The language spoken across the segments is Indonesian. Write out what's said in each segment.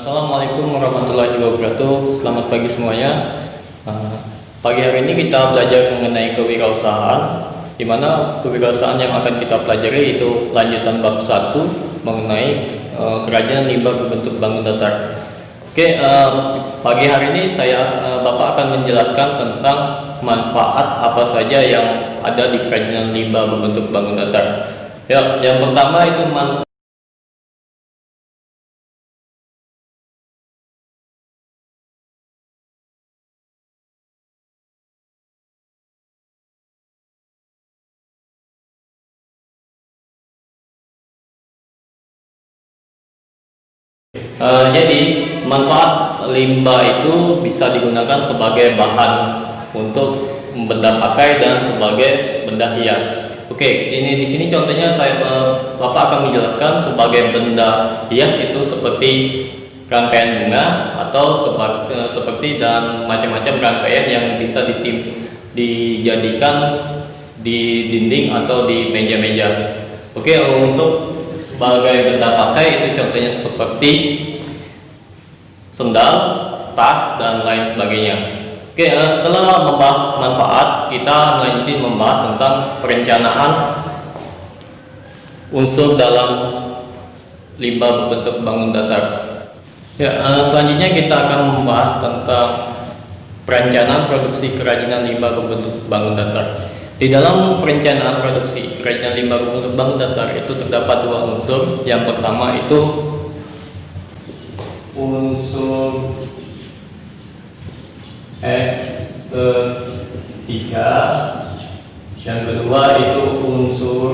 Assalamualaikum warahmatullahi wabarakatuh. Selamat pagi semuanya. Pagi hari ini kita belajar mengenai kewirausahaan, di mana kewirausahaan yang akan kita pelajari itu lanjutan bab 1 mengenai kerajinan limbah berbentuk bangun datar. Pagi hari ini Bapak akan menjelaskan tentang manfaat apa saja yang ada di kerajinan limbah berbentuk bangun datar. Ya, yang pertama itu jadi manfaat limbah itu bisa digunakan sebagai bahan untuk benda pakai dan sebagai benda hias. Ini di sini contohnya Bapak akan menjelaskan sebagai benda hias itu seperti rangkaian bunga atau seperti dan macam-macam rangkaian yang bisa dijadikan di dinding atau di meja-meja. Untuk sebagai benda pakai itu contohnya seperti sendal, tas, dan lain sebagainya. Setelah membahas manfaat, kita melanjutkan membahas tentang perencanaan unsur dalam limbah berbentuk bangun datar. Selanjutnya kita akan membahas tentang perencanaan produksi kerajinan limbah berbentuk bangun datar. Di dalam perencanaan produksi kerajinan limbah berbentuk bangun datar itu terdapat dua unsur. Yang pertama itu unsur S3, yang kedua itu unsur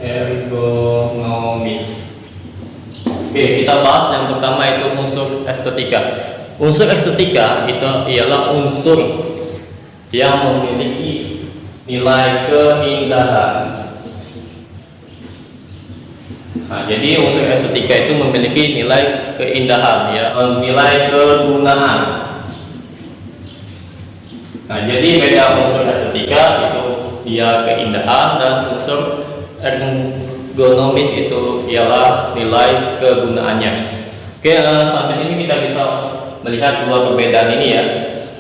ergonomis. Kita bahas yang pertama itu unsur estetika. Unsur estetika itu ialah unsur yang memiliki nilai keindahan. Jadi unsur estetika itu memiliki nilai keindahan, nilai kegunaan. Jadi beda unsur estetika itu dia keindahan, dan unsur ergonomis itu ialah nilai kegunaannya. Sampai sini kita bisa melihat dua perbedaan ini ya.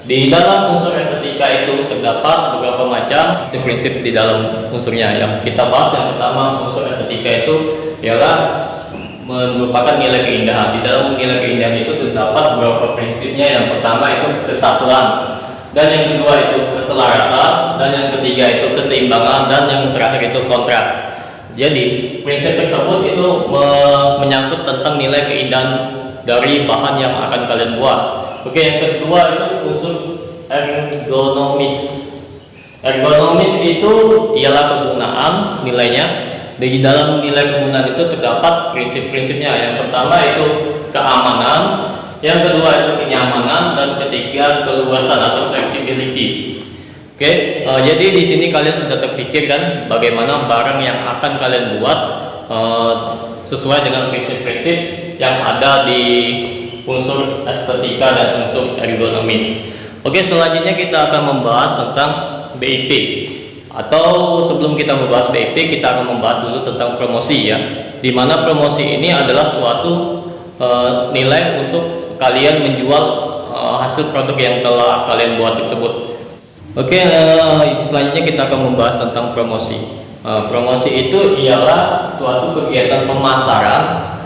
Di dalam unsur estetika itu terdapat beberapa macam prinsip di dalam unsurnya. Yang kita bahas yang pertama, unsur estetika itu ialah merupakan nilai keindahan. Di dalam nilai keindahan itu terdapat beberapa prinsipnya. Yang pertama itu kesatuan, dan yang kedua itu keselarasan, dan yang ketiga itu keseimbangan, dan yang terakhir itu kontras. Jadi prinsip tersebut itu menyangkut tentang nilai keindahan dari bahan yang akan kalian buat. Yang kedua itu unsur ergonomis. Ergonomis itu ialah kegunaan nilainya. Di dalam nilai kegunaan itu terdapat prinsip-prinsipnya. Yang pertama itu keamanan, yang kedua itu kenyamanan, dan ketiga keluasan atau flexibility. Jadi di sini kalian sudah terpikir kan bagaimana barang yang akan kalian buat sesuai dengan prinsip-prinsip yang ada di unsur estetika dan unsur ergonomis. Selanjutnya kita akan membahas tentang BIP. Atau sebelum kita membahas BIP, kita akan membahas dulu tentang promosi ya. Dimana promosi ini adalah suatu nilai untuk kalian menjual hasil produk yang telah kalian buat tersebut. Selanjutnya kita akan membahas tentang promosi. Promosi itu ialah suatu kegiatan pemasaran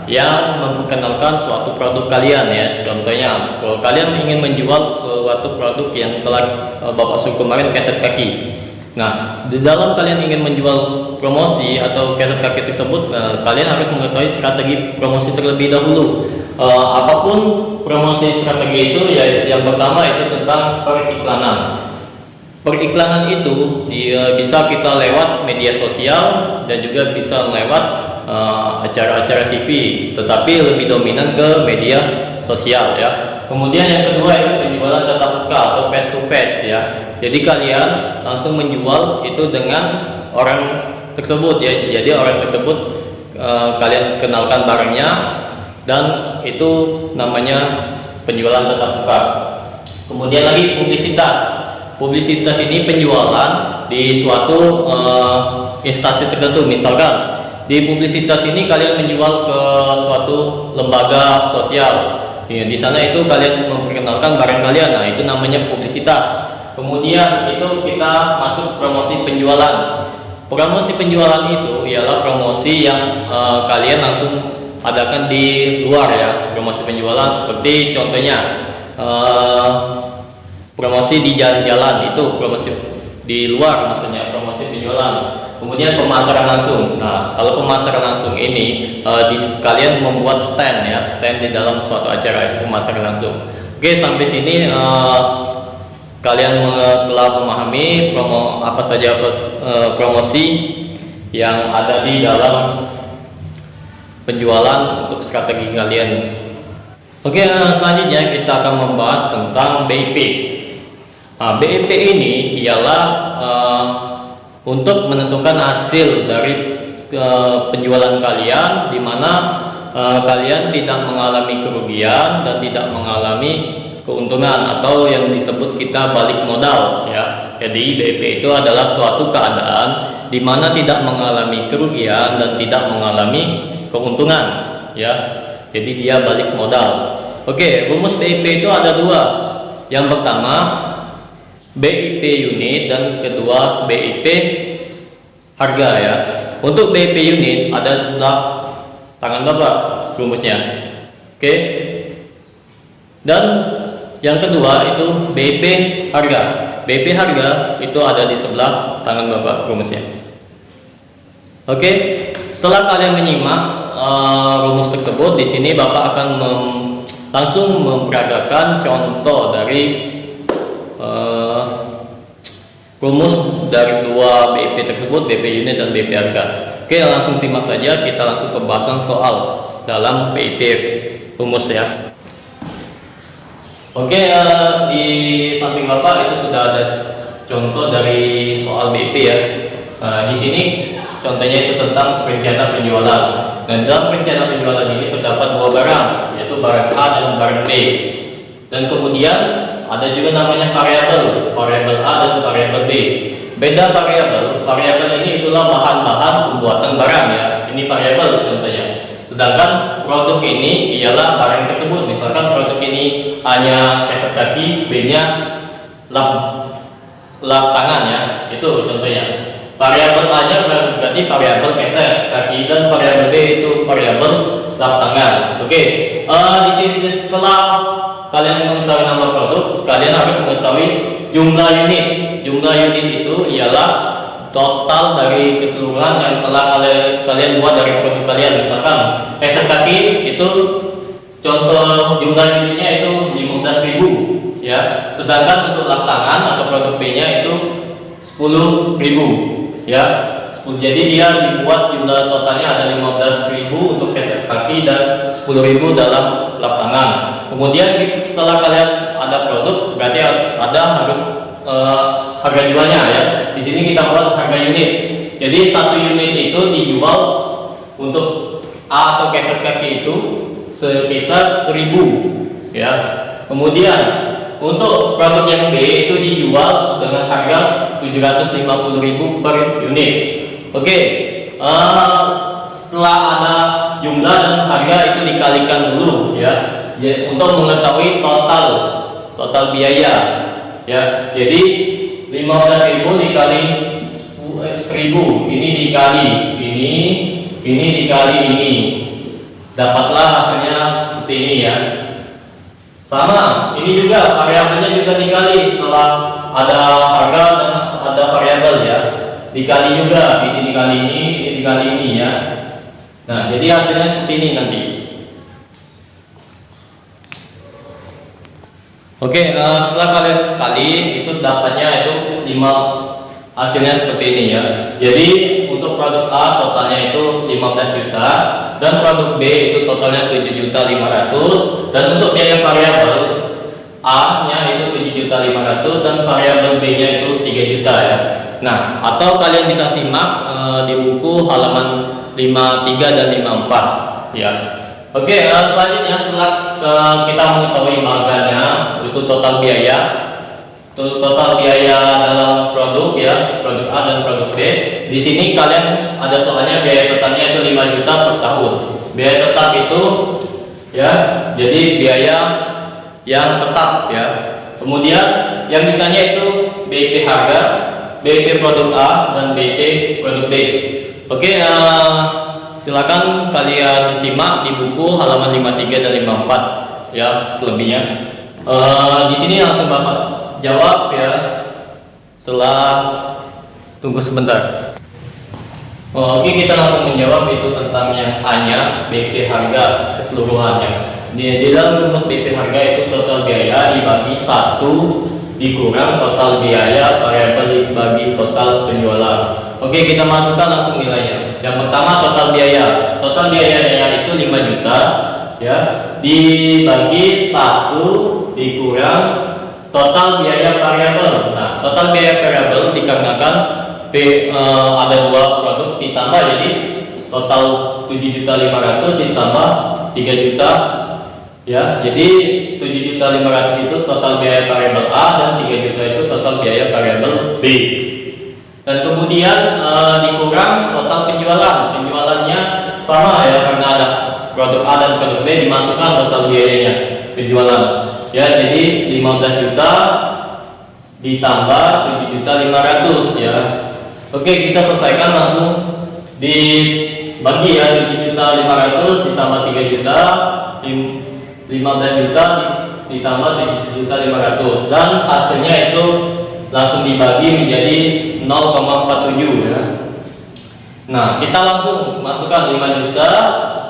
yang memperkenalkan suatu produk kalian ya. Contohnya, kalau kalian ingin menjual suatu produk yang telah Bapak suruh kemarin, keset kaki. Di dalam kalian ingin menjual promosi atau keset kaki tersebut, kalian harus mengetahui strategi promosi terlebih dahulu. Apapun promosi strategi itu, yang pertama itu tentang periklanan. Periklanan itu bisa kita lewat media sosial dan juga bisa lewat acara-acara TV, tetapi lebih dominan ke media sosial ya. Kemudian yang kedua itu penjualan tatap muka atau face to face ya. Jadi kalian langsung menjual itu dengan orang tersebut ya. Jadi orang tersebut kalian kenalkan barangnya, dan itu namanya penjualan tatap muka. Kemudian lagi publisitas. Publisitas ini penjualan di suatu instansi tertentu. Misalkan di publisitas ini kalian menjual ke suatu lembaga sosial Ya, di sana itu kalian memperkenalkan barang kalian. Nah, itu namanya publisitas. Kemudian itu kita masuk promosi penjualan. Promosi penjualan itu ialah promosi yang kalian langsung adakan di luar ya. Promosi penjualan seperti contohnya promosi di jalan-jalan, itu promosi di luar maksudnya promosi penjualan. Kemudian pemasaran langsung. Nah, kalau pemasaran langsung ini kalian membuat stand ya, stand di dalam suatu acara, itu pemasaran langsung. Oke, sampai sini kalian telah memahami apa saja promosi yang ada di dalam penjualan untuk strategi kalian. Oke, selanjutnya kita akan membahas tentang BIP. Nah, BIP ini ialah untuk menentukan hasil dari penjualan kalian, di mana kalian tidak mengalami kerugian dan tidak mengalami keuntungan, atau yang disebut kita balik modal ya. Jadi BIP itu adalah suatu keadaan di mana tidak mengalami kerugian dan tidak mengalami keuntungan ya. Jadi dia balik modal. Oke, rumus BIP itu ada dua. Yang pertama BIP unit dan kedua BIP harga ya. Untuk BIP unit ada sebelah tangan Bapak rumusnya. Oke. Dan yang kedua itu BIP harga. BIP harga itu ada di sebelah tangan Bapak rumusnya. Oke. Setelah kalian menyimak rumus tersebut, di sini Bapak akan langsung memperagakan contoh dari rumus dari dua BIP tersebut, BIP unit dan BIP harga. Oke, langsung simak saja, kita langsung ke pembahasan soal dalam BIP rumus ya. Oke, di samping Bapak itu sudah ada contoh dari soal BIP ya. Di sini contohnya itu tentang rencana penjualan. Dan dalam rencana penjualan ini terdapat dua barang, yaitu barang A dan barang B. Dan kemudian ada juga namanya variabel A dan variabel B. Beda variabel ini itulah bahan-bahan pembuatan barang ya. Ini variabel contohnya. Sedangkan produk ini ialah barang tersebut. Misalkan produk ini A-nya keset kaki, B-nya lap tangan ya. Itu contohnya. Variabel A-nya berarti variabel keset kaki, dan variabel B itu variabel lap tangan. Oke. Di sini setelah kalian mengetahui nama produk, kalian harus mengetahui jumlah unit. Jumlah unit itu ialah total dari keseluruhan yang telah kalian buat dari produk kalian. Misalkan keset kaki itu contoh jumlah unitnya itu 15.000 ya. Sedangkan untuk lap tangan atau produk B-nya itu 10.000 ya. Jadi dia dibuat jumlah totalnya ada 15.000 untuk keset kaki dan 10.000 dalam lap tangan. Kemudian setelah kalian ada produk, berarti ada harus harga jualnya ya. Di sini kita buat harga unit. Jadi satu unit itu dijual untuk A atau keset kaki itu sekitar 1.000 ya. Kemudian untuk produk yang B itu dijual dengan harga 750.000 per unit. Oke. Setelah ada jumlah dan harga itu dikalikan dulu ya. Untuk mengetahui total biaya ya. Jadi 15.000 dikali 1.000, ini dikali ini dikali ini, dapatlah hasilnya seperti ini ya. Sama ini juga variabelnya juga dikali, setelah ada harga dan ada variabel ya, dikali juga, ini dikali ini ya. Nah, jadi hasilnya seperti ini nanti. Oke, setelah kalian kali itu dapatnya itu 5, hasilnya seperti ini ya. Jadi untuk produk A totalnya itu 15 juta dan produk B itu totalnya 7.500.000, dan untuk biaya variabel A-nya itu 7.500.000 dan variabel B-nya itu 3 juta ya. Nah, atau kalian bisa simak di buku halaman 53 dan 54 ya. Oke, selanjutnya setelah kita mengetahui harganya, itu total biaya dalam produk ya, produk A dan produk B. Di sini kalian ada soalnya biaya totalnya itu 5 juta per tahun. Biaya total itu ya. Jadi biaya yang tetap ya. Kemudian yang ditanya itu BIP harga, BIP produk A dan BIP produk B. Oke, silakan kalian simak di buku halaman 53 dan 54 ya selebihnya. Di sini langsung Bapak jawab ya. Setelah tunggu sebentar. Oke, kita langsung menjawab itu tentang yang A-nya, BP harga keseluruhannya. Di dalam rumus BP harga itu total biaya dibagi 1 dikurang total biaya variabel dibagi total penjualan. Oke, kita masukkan langsung nilainya. Yang pertama total biaya. Total biayanya itu 5 juta ya, dibagi 1 dikurang total biaya variabel. Nah, total biaya variabel dikarenakan ada 2 produk ditambah, jadi total 7.500.000 ditambah 3 juta ya. Jadi 7.500.000 itu total biaya variabel A dan 3 juta itu total biaya variabel B. Dan kemudian dikurang total penjualan. Penjualannya sama ya, karena ada produk A dan produk B dimasukkan total biayanya penjualan. Ya, jadi 15 juta ditambah 7.500.000 ya. Oke, kita selesaikan langsung dibagi ya, 7.500.000 ditambah 3 juta, 15 juta ditambah 7.500.000 dan hasilnya itu langsung dibagi menjadi 0,47 ya. Nah, kita langsung masukkan 5 juta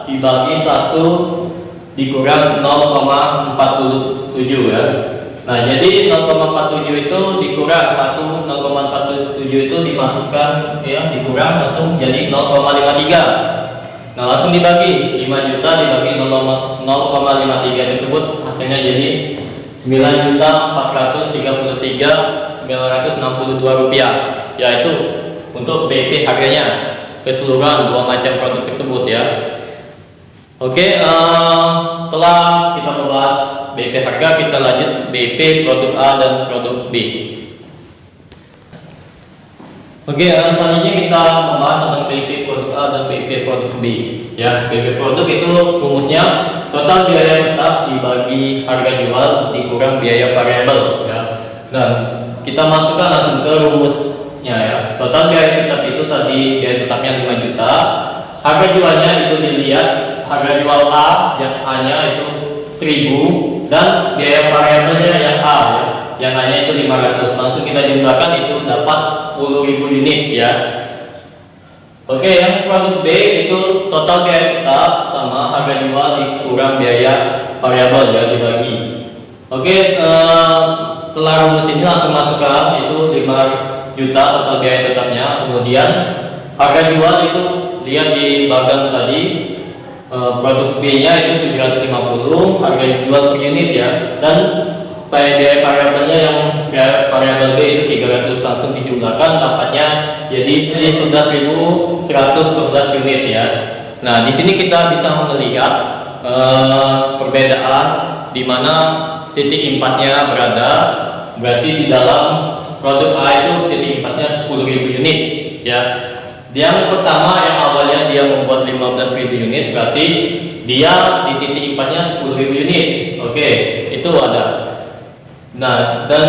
dibagi 1 dikurang 0,47 ya. Nah, jadi 0,47 itu dikurang 1, 0,47 itu dimasukkan ya, dikurang langsung jadi 0,53. Nah, langsung dibagi 5 juta dibagi 0,53 tersebut hasilnya jadi 9.433.962 rupiah. Yaitu untuk BP harganya keseluruhan 2 macam produk tersebut ya. Oke, setelah kita membahas BP harga, kita lanjut BP produk A dan produk B. Oke, selanjutnya kita membahas tentang BP produk A dan BP produk B. Ya, BP produk itu rumusnya total biaya tetap dibagi harga jual dikurang biaya variabel. Ya, dan kita masukkan langsung ke rumusnya ya. Total biaya tetap itu tadi biaya tetapnya 5 juta. Harga jualnya itu dilihat harga jual A, yang A-nya itu 1.000 dan biaya variabelnya yang A ya, yang A-nya itu 500. Langsung kita jumlahkan itu dapat 10.000 unit ya. Oke, yang produk B itu total biaya tetap sama harga jual dikurang biaya variabel ya, dibagi. Oke, setelah rumus ini langsung masukkan itu 5 juta total biaya tetapnya. Kemudian harga jual itu lihat di bagian tadi, produk B-nya itu 750, harga jual per unit ya, dan biaya variabelnya yang variabel B itu 300, langsung dijumlahkan dapatnya jadi 11.111 unit ya. Nah, di sini kita bisa melihat perbedaan di mana titik impasnya berada. Berarti di dalam produk A itu titik impasnya 10.000 unit ya. Yang pertama yang awalnya dia membuat 15.000 unit, berarti dia di titik impasnya 10.000 unit. Oke, itu ada. Nah, dan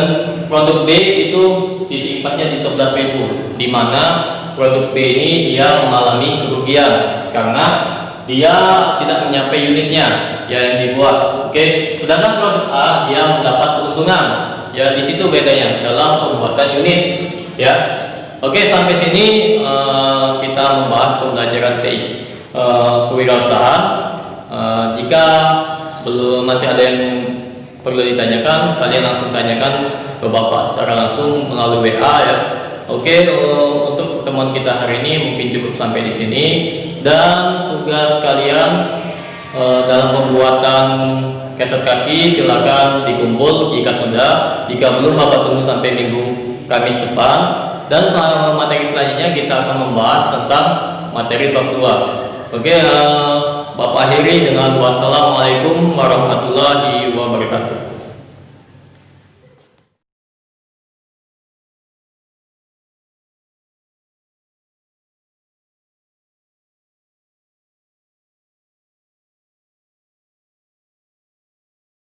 produk B itu titik impasnya di 11.000, di mana produk B ini dia mengalami kerugian karena dia tidak menyampai unitnya yang dibuat. Oke, sedangkan produk A dia mendapat keuntungan. Ya, di situ bedanya dalam pembuatan unit ya. Oke, sampai sini kita membahas pembelajaran TI kewirausahaan. Jika belum masih ada yang perlu ditanyakan, kalian langsung tanyakan ke Bapak secara langsung melalui WA ya. Oke, untuk pertemuan kita hari ini mungkin cukup sampai di sini, dan tugas kalian dalam pembuatan keset kaki silakan dikumpul jika sudah. Jika belum, Bapak tunggu sampai minggu Kamis depan. Dan selama materi selanjutnya kita akan membahas tentang materi bab 2. Oke, Bapak akhiri dengan wassalamualaikum warahmatullahi wabarakatuh.